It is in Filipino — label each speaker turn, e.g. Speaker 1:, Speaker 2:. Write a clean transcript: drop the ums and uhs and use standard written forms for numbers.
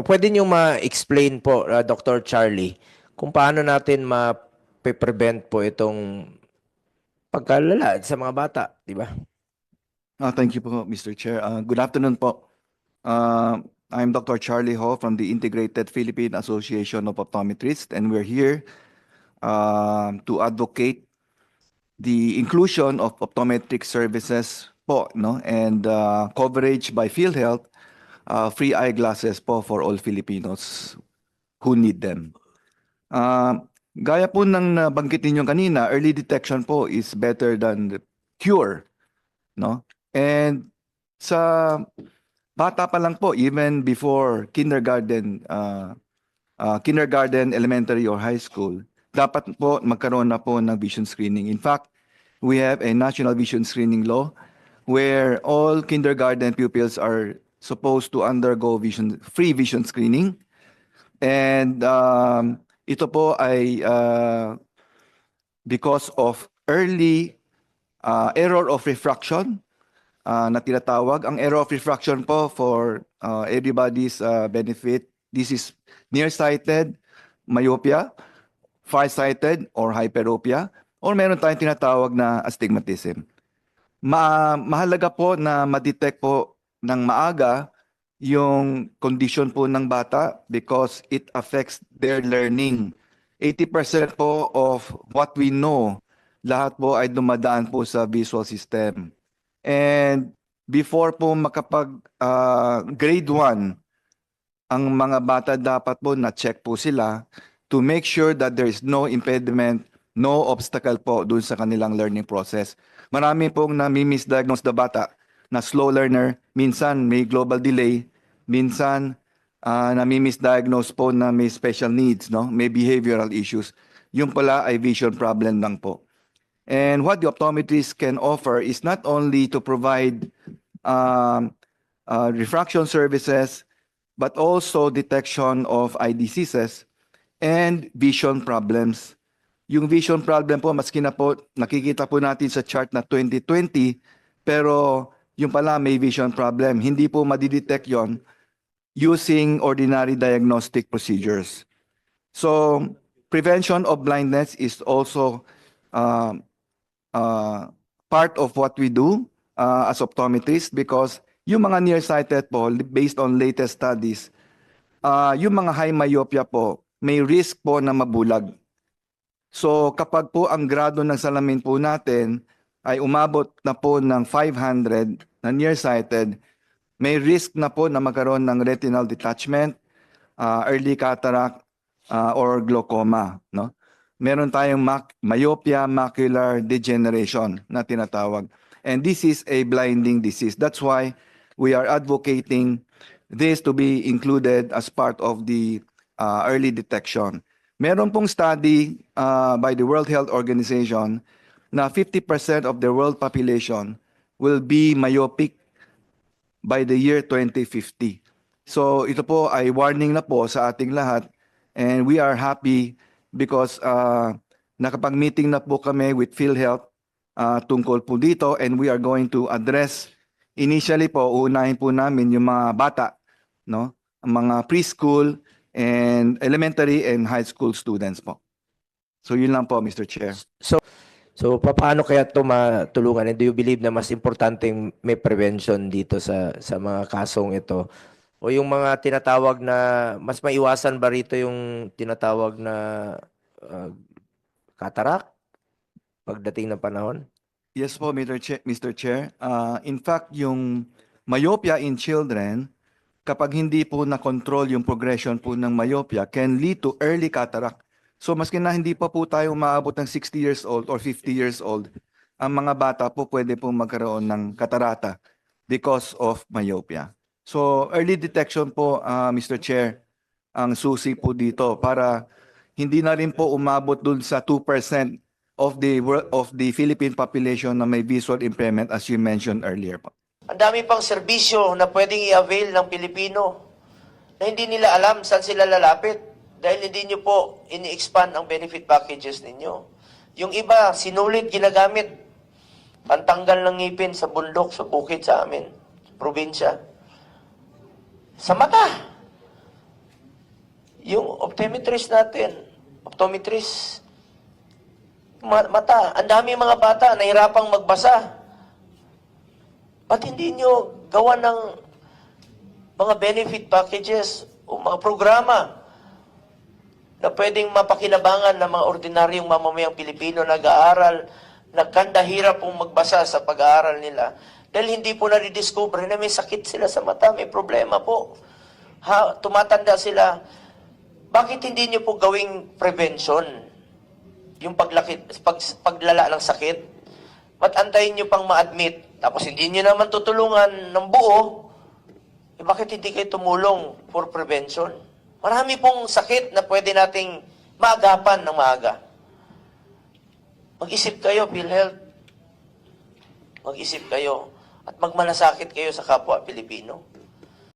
Speaker 1: Pwede niyo ma-explain po, Dr. Charlie, kung paano natin ma-prevent po itong pagkalala sa mga bata, di ba?
Speaker 2: Thank you po, Mr. Chair. Good afternoon po. I'm Dr. Charlie Ho from the Integrated Philippine Association of Optometrists, and we're here to advocate the inclusion of optometric services po, no, and coverage by PhilHealth, free eyeglasses po for all Filipinos who need them. Gaya po ng nabanggitin nyo kanina, early detection po is better than the cure, no? And sa bata pa lang po, even before kindergarten, elementary or high school, dapat po magkaroon na po ng vision screening. In fact, we have a national vision screening law where all kindergarten pupils are supposed to undergo free vision screening. And ito po ay because of early error of refraction na tinatawag. Ang error of refraction po for everybody's benefit, this is nearsighted myopia, farsighted or hyperopia, or meron tayong tinatawag na astigmatism. Mahalaga po na ma-detect po ng maaga yung condition po ng bata because it affects their learning. 80% po of what we know, lahat po ay dumadaan po sa visual system. And before po makapag grade 1, ang mga bata dapat po na-check po sila to make sure that there is no impediment, no obstacle po dun sa kanilang learning process. Marami pong nami-misdiagnose na bata na slow learner, minsan may global delay, minsan nami-misdiagnose po na may special needs, no? May behavioral issues. Yung pala ay vision problem lang po. And what the optometrists can offer is not only to provide refraction services, but also detection of eye diseases and vision problems. Yung vision problem po, maski na po, nakikita po natin sa chart na 2020, pero yung pala may vision problem. Hindi po madidetect yon using ordinary diagnostic procedures. So, prevention of blindness is also part of what we do as optometrists because yung mga nearsighted po, based on latest studies, yung mga high myopia po, may risk po na mabulag. So kapag po ang grado ng salamin po natin ay umabot na po ng 500 na nearsighted, may risk na po na magkaroon ng retinal detachment, early cataract, or glaucoma, no? Meron tayong myopia macular degeneration na tinatawag. And this is a blinding disease. That's why we are advocating this to be included as part of the early detection. Meron pong study by the World Health Organization na 50% of the world population will be myopic by the year 2050. So ito po ay warning na po sa ating lahat and we are happy because nakapag-meeting na po kami with PhilHealth tungkol po dito and we are going to address initially po, uunahin po namin yung mga bata, no? Ang mga preschool and elementary and high school students po. So yun lang po, Mr. Chair.
Speaker 1: So paano kaya ito matulungan? And do you believe na mas importanteng may prevention dito sa mga kasong ito? O yung mga tinatawag na, mas maiwasan ba rito yung tinatawag na cataract pagdating ng panahon?
Speaker 2: Yes po, Mr. Chair. In fact, yung myopia in children, kapag hindi po na-control yung progression po ng myopia, can lead to early cataract. So maski na hindi pa po tayo maabot ng 60 years old or 50 years old, ang mga bata po pwede po magkaroon ng katarata because of myopia. So early detection po, Mr. Chair, ang susi po dito para hindi na rin po umabot dun sa 2% of the Philippine population na may visual impairment as you mentioned earlier po.
Speaker 1: Ang dami pang serbisyo na pwedeng i-avail ng Pilipino na hindi nila alam saan sila lalapit dahil hindi nyo po ini-expand ang benefit packages ninyo. Yung iba, sinulit ginagamit. Pantanggal ng ngipin sa bundok, sa bukid sa amin, sa probinsya. Sa mata. Yung optometrist natin, optometrist, mata, ang dami mga bata nahirapang magbasa. Ba't hindi nyo gawa ng mga benefit packages o mga programa na pwedeng mapakinabangan ng mga ordinaryong mamamayang Pilipino nag-aaral, nagkandahirap pong magbasa sa pag-aaral nila dahil hindi po na-rediscover na may sakit sila sa mata, may problema po. Tumatanda sila. Bakit hindi nyo po gawing prevention? Yung paglala ng sakit? Ba't antayin nyo pang ma-admit? Tapos hindi nyo naman tutulungan ng buo, bakit hindi kayo tumulong for prevention? Marami pong sakit na pwede nating maagapan ng maaga. Mag-isip kayo, PhilHealth. Mag-isip kayo at magmalasakit kayo sa kapwa Pilipino.